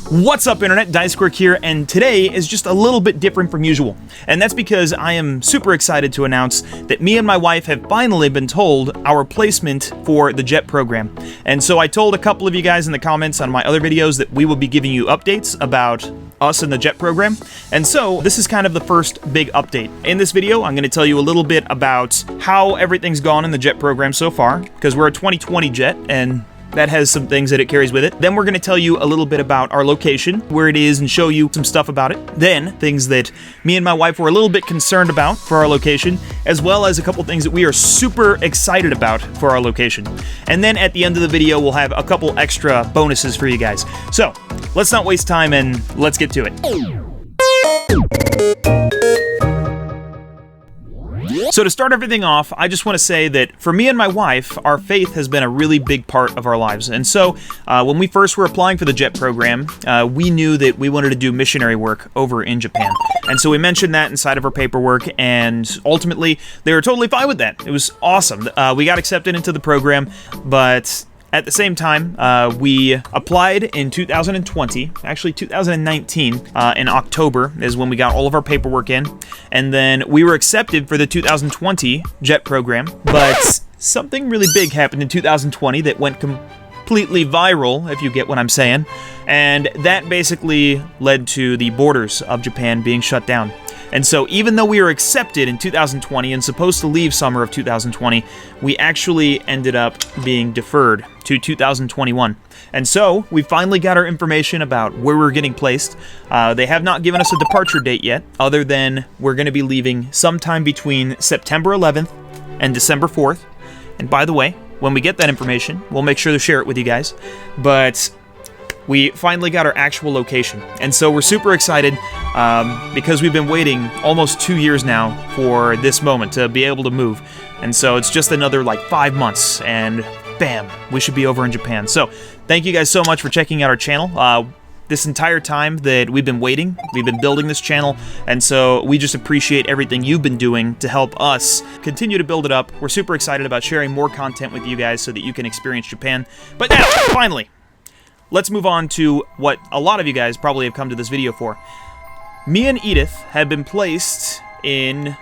What's up, Internet? Dyce Quirk here, and today is just a little bit different from usual. And that's because I am super excited to announce that me and my wife have finally been told our placement for the JET program. And so I told a couple of you guys in the comments on my other videos that we will be giving you updates about us in the JET program. And so this is kind of the first big update. In this video, I'm going to tell you a little bit about how everything's gone in the JET program so far, because we're a 2020 JET, and that has some things that it carries with it. Then we're going to tell you a little bit about our location, where it is, and show you some stuff about it. Then, things that me and my wife were a little bit concerned about for our location, as well as a couple things that we are super excited about for our location. And then at the end of the video, we'll have a couple extra bonuses for you guys. So, let's not waste time and let's get to it. So to start everything off, I just want to say that for me and my wife, our faith has been a really big part of our lives. And so when we first were applying for the JET program, we knew that we wanted to do missionary work over in Japan. And so we mentioned that inside of our paperwork, and ultimately they were totally fine with that. It was awesome. We got accepted into the program, but at the same time, we applied in 2020, actually 2019, in October is when we got all of our paperwork in, and then we were accepted for the 2020 JET program, but something really big happened in 2020 that went completely viral, if you get what I'm saying, and that basically led to the borders of Japan being shut down. And so even though we were accepted in 2020 and supposed to leave summer of 2020, we actually ended up being deferred to 2021. And so we finally got our information about where we're getting placed. They have not given us a departure date yet, other than we're going to be leaving sometime between September 11th and December 4th. And by the way, when we get that information, we'll make sure to share it with you guys. But we finally got our actual location, and so we're super excited because we've been waiting almost 2 years now for this moment to be able to move, and so it's just another like 5 months, and bam, we should be over in Japan. So thank you guys so much for checking out our channel. This entire time that we've been waiting, we've been building this channel, and so we just appreciate everything you've been doing to help us continue to build it up. We're super excited about sharing more content with you guys so that you can experience Japan. But now, finally, let's move on to what a lot of you guys probably have come to this video for. Me and Edith have been placed in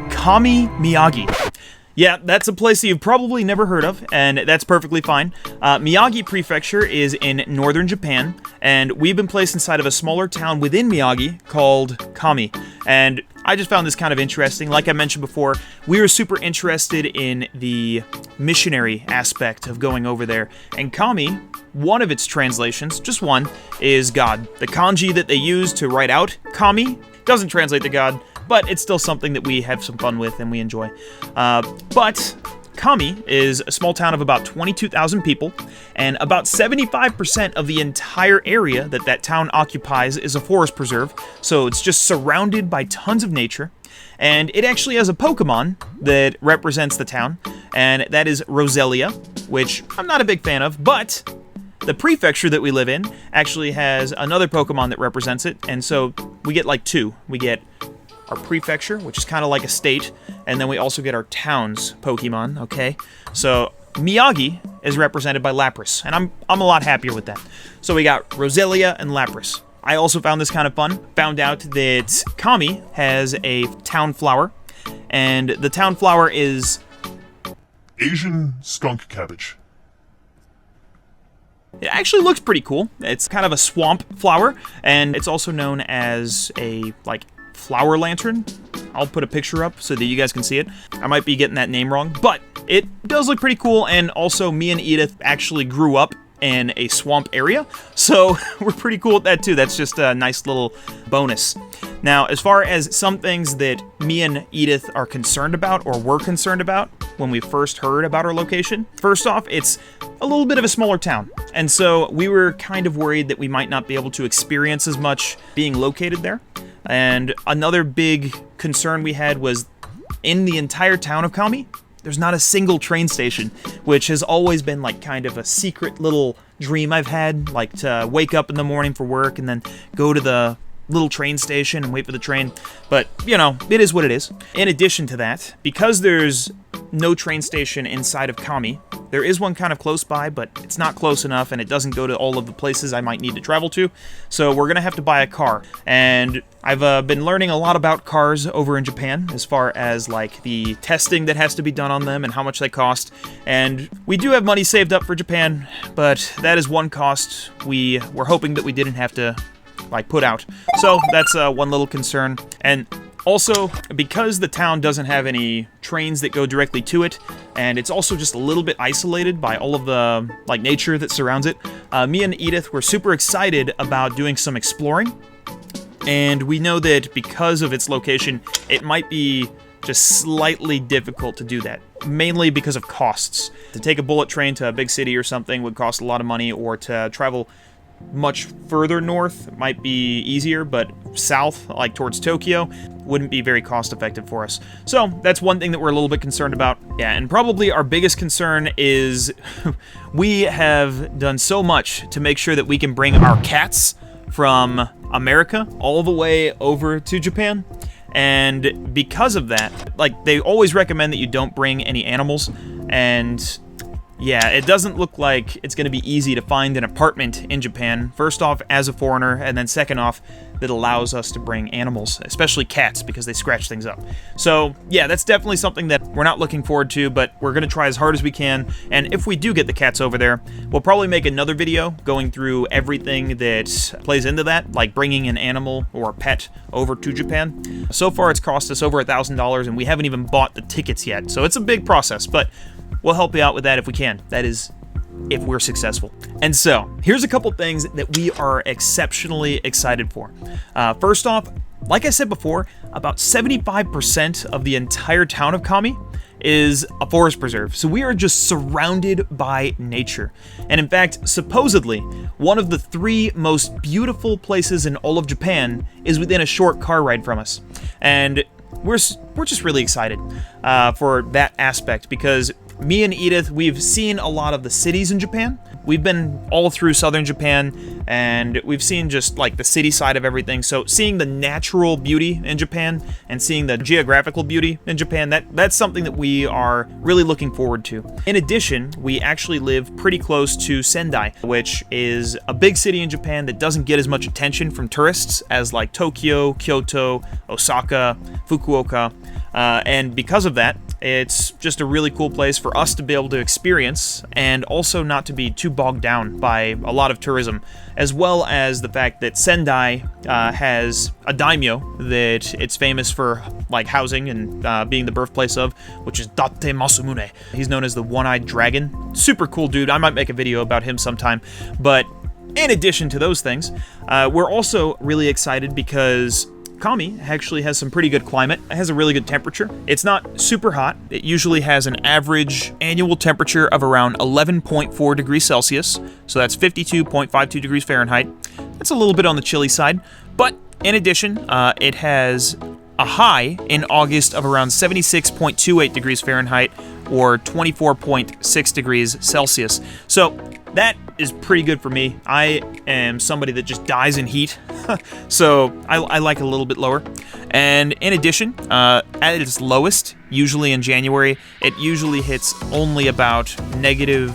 Miyagi. Yeah, that's a place that you've probably never heard of, and that's perfectly fine. Miyagi Prefecture is in northern Japan, and we've been placed inside of a smaller town within Miyagi called Kami. And I just found this kind of interesting. Like I mentioned before, we were super interested in the missionary aspect of going over there. And Kami, one of its translations, just one, is God. The kanji that they use to write out Kami doesn't translate to God, but it's still something that we have some fun with and we enjoy. But Kami is a small town of about 22,000 people, and about 75% of the entire area that that town occupies is a forest preserve, so it's just surrounded by tons of nature. And it actually has a Pokemon that represents the town, and that is Roselia, which I'm not a big fan of, but the prefecture that we live in actually has another Pokemon that represents it, and so we get like two. We get our prefecture, which is kind of like a state, and then we also get our town's Pokemon, okay? So Miyagi is represented by Lapras, and I'm a lot happier with that. So we got Roselia and Lapras. I also found this kind of fun. Found out that Kami has a town flower, and the town flower is Asian skunk cabbage. It actually looks pretty cool. It's kind of a swamp flower, and it's also known as a, like, flower lantern. I'll put a picture up so that you guys can see it. I might be getting that name wrong, but it does look pretty cool, and also me and Edith actually grew up in a swamp area, so we're pretty cool with that too. That's just a nice little bonus. Now, as far as some things that me and Edith are concerned about, or were concerned about when we first heard about our location, first off, it's a little bit of a smaller town, and so we were kind of worried that we might not be able to experience as much being located there. And another big concern we had was in the entire town of Kami, there's not a single train station, which has always been like kind of a secret little dream I've had, like to wake up in the morning for work and then go to the little train station and wait for the train. But, you know, it is what it is. In addition to that, because there's no train station inside of Kami. There is one kind of close by, but it's not close enough, and it doesn't go to all of the places I might need to travel to, so we're gonna have to buy a car. And I've been learning a lot about cars over in Japan, as far as, like, the testing that has to be done on them and how much they cost. And we do have money saved up for Japan, but that is one cost we were hoping that we didn't have to, like, put out. So that's one little concern. And also, because the town doesn't have any trains that go directly to it, and it's also just a little bit isolated by all of the, like, nature that surrounds it, me and Edith were super excited about doing some exploring. And we know that because of its location, it might be just slightly difficult to do that, mainly because of costs. To take a bullet train to a big city or something would cost a lot of money, or to travel much further north might be easier, but south, like towards Tokyo, wouldn't be very cost effective for us. So that's one thing that we're a little bit concerned about. Yeah, and probably our biggest concern is we have done so much to make sure that we can bring our cats from America all the way over to Japan. And because of that, like, they always recommend that you don't bring any animals, and yeah, it doesn't look like it's going to be easy to find an apartment in Japan, first off, as a foreigner, and then second off, that allows us to bring animals, especially cats, because they scratch things up. So, yeah, that's definitely something that we're not looking forward to, but we're going to try as hard as we can, and if we do get the cats over there, we'll probably make another video going through everything that plays into that, like bringing an animal or a pet over to Japan. So far, it's cost us over $1,000, and we haven't even bought the tickets yet, so it's a big process, but we'll help you out with that if we can. That is, if we're successful. And so, here's a couple things that we are exceptionally excited for. First off, like I said before, about 75% of the entire town of Kami is a forest preserve. So we are just surrounded by nature. And in fact, supposedly, one of the 3 most beautiful places in all of Japan is within a short car ride from us. And we're just really excited for that aspect, because me and Edith, we've seen a lot of the cities in Japan. We've been all through southern Japan, and we've seen just, like, the city side of everything. So seeing the natural beauty in Japan and seeing the geographical beauty in Japan, that's something that we are really looking forward to. In addition, we actually live pretty close to Sendai, which is a big city in Japan that doesn't get as much attention from tourists as, like, Tokyo, Kyoto, Osaka, Fukuoka. And because of that, it's just a really cool place for us to be able to experience, and also not to be too bogged down by a lot of tourism, as well as the fact that Sendai has a daimyo that it's famous for, like, housing and being the birthplace of, which is Date Masumune. He's known as the One-Eyed Dragon. Super cool dude. I might make a video about him sometime. But in addition to those things, we're also really excited because Kami actually has some pretty good climate. It has a really good temperature. It's not super hot. It usually has an average annual temperature of around 11.4 degrees Celsius, so that's 52.52 degrees Fahrenheit. That's a little bit on the chilly side, but in addition, it has a high in August of around 76.28 degrees Fahrenheit, or 24.6 degrees Celsius. So that is pretty good for me. I am somebody that just dies in heat, so I like a little bit lower. And in addition, at its lowest, usually in January, it usually hits only about negative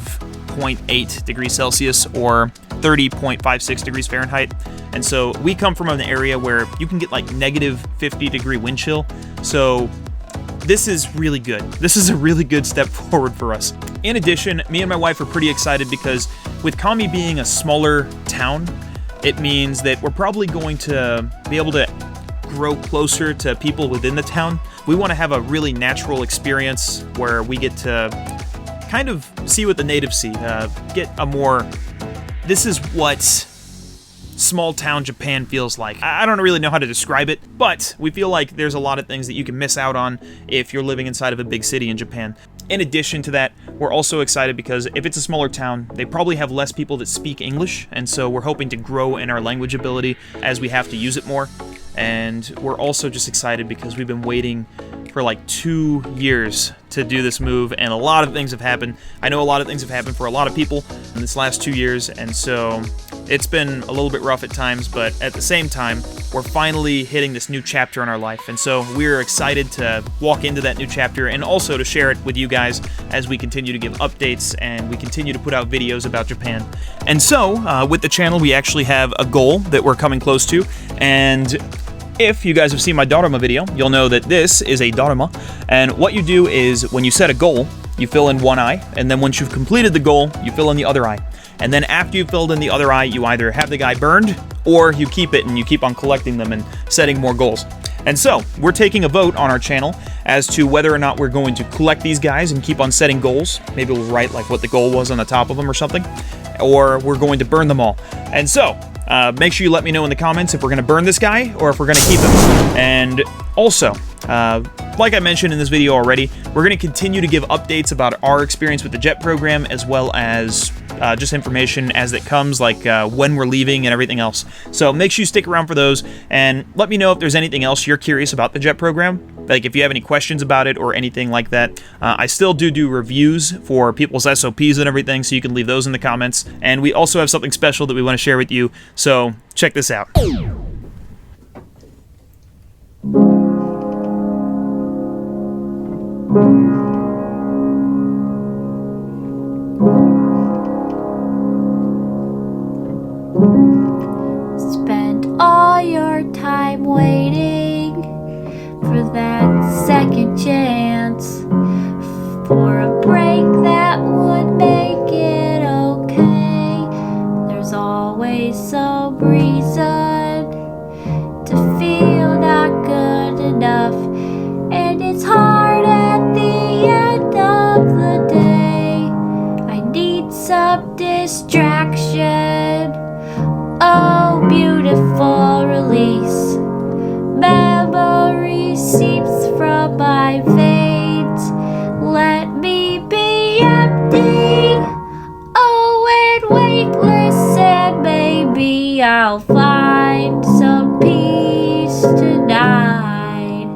0.8 degrees Celsius, or 30.56 degrees Fahrenheit. And so we come from an area where you can get like negative 50 degree wind chill. So this is really good. This is a really good step forward for us. In addition, me and my wife are pretty excited because with Kami being a smaller town, it means that we're probably going to be able to grow closer to people within the town. We want to have a really natural experience where we get to kind of see what the natives see, get a more, this is what small town Japan feels like. I don't really know how to describe it, but we feel like there's a lot of things that you can miss out on if you're living inside of a big city in Japan. In addition to that, we're also excited because if it's a smaller town, they probably have less people that speak English, and so we're hoping to grow in our language ability as we have to use it more. And we're also just excited because we've been waiting for like 2 years to do this move, and a lot of things have happened. I know a lot of things have happened for a lot of people in this last 2 years, and so it's been a little bit rough at times, but at the same time, we're finally hitting this new chapter in our life, and so we're excited to walk into that new chapter and also to share it with you guys as we continue to give updates and we continue to put out videos about Japan. And so, with the channel, we actually have a goal that we're coming close to, and if you guys have seen my Dharma video, you'll know that this is a Dharma, and what you do is when you set a goal, you fill in one eye, and then once you've completed the goal, you fill in the other eye. And then after you've filled in the other eye, you either have the guy burned, or you keep it and you keep on collecting them and setting more goals. And so, we're taking a vote on our channel as to whether or not we're going to collect these guys and keep on setting goals. Maybe we'll write like what the goal was on the top of them or something, or we're going to burn them all. And so, make sure you let me know in the comments if we're going to burn this guy or if we're going to keep him. And also, like I mentioned in this video already, we're going to continue to give updates about our experience with the JET program, as well as just information as it comes, like when we're leaving and everything else. So make sure you stick around for those, and let me know if there's anything else you're curious about the JET program. Like if you have any questions about it or anything like that. I still do reviews for people's SOPs and everything, so you can leave those in the comments. And we also have something special that we want to share with you, so check this out. Spend all your time waiting for that second chance, for a break that would make it okay. There's always some reason to feel not good enough, and it's hard at the end of the day. I need some distraction. Oh, beautiful release. Memory seeps from my veins. Let me be empty. Oh, and weightless, and maybe I'll find some peace tonight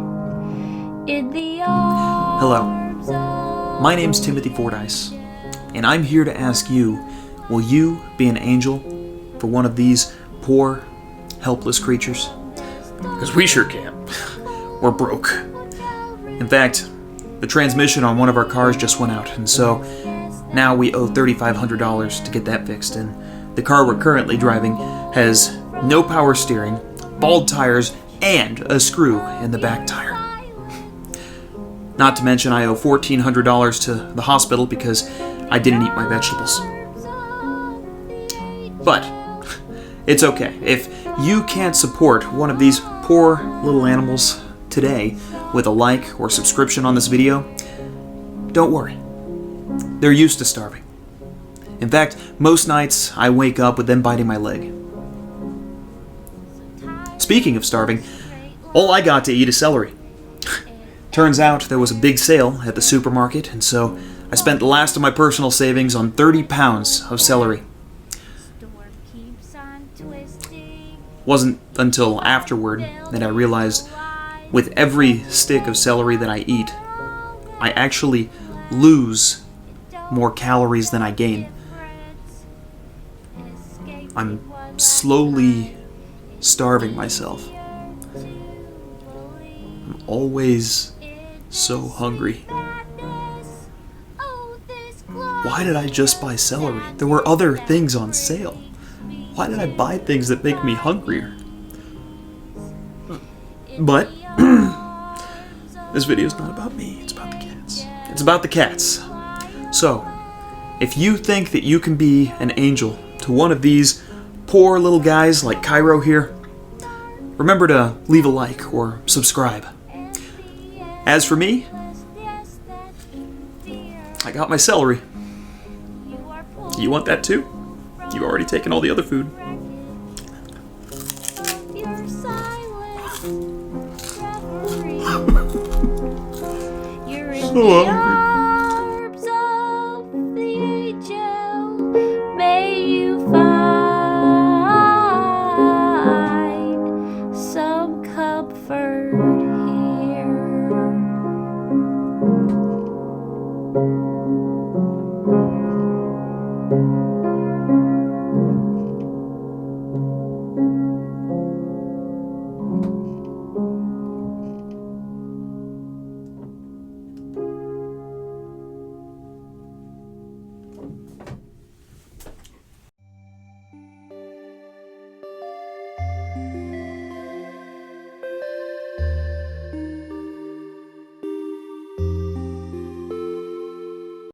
in the arms. Hello, my name's Timothy Fordyce, and I'm here to ask you, will you be an angel for one of these poor, helpless creatures? Because we sure can. We're broke. In fact, the transmission on one of our cars just went out, and so now we owe $3,500 to get that fixed, and the car we're currently driving has no power steering, bald tires, and a screw in the back tire. Not to mention I owe $1,400 to the hospital because I didn't eat my vegetables. But it's okay. If you can't support one of these poor little animals today with a like or subscription on this video, don't worry. They're used to starving. In fact, most nights I wake up with them biting my leg. Speaking of starving, all I got to eat is celery. Turns out there was a big sale at the supermarket, and so I spent the last of my personal savings on 30 pounds of celery. Wasn't until afterward that I realized with every stick of celery that I eat, I actually lose more calories than I gain. I'm slowly starving myself. I'm always so hungry. Why did I just buy celery? There were other things on sale. Why did I buy things that make me hungrier? But this video is not about me, it's about the cats. It's about the cats. So, if you think that you can be an angel to one of these poor little guys like Cairo here, remember to leave a like or subscribe. As for me, I got my celery. You want that too? You've already taken all the other food. So hungry.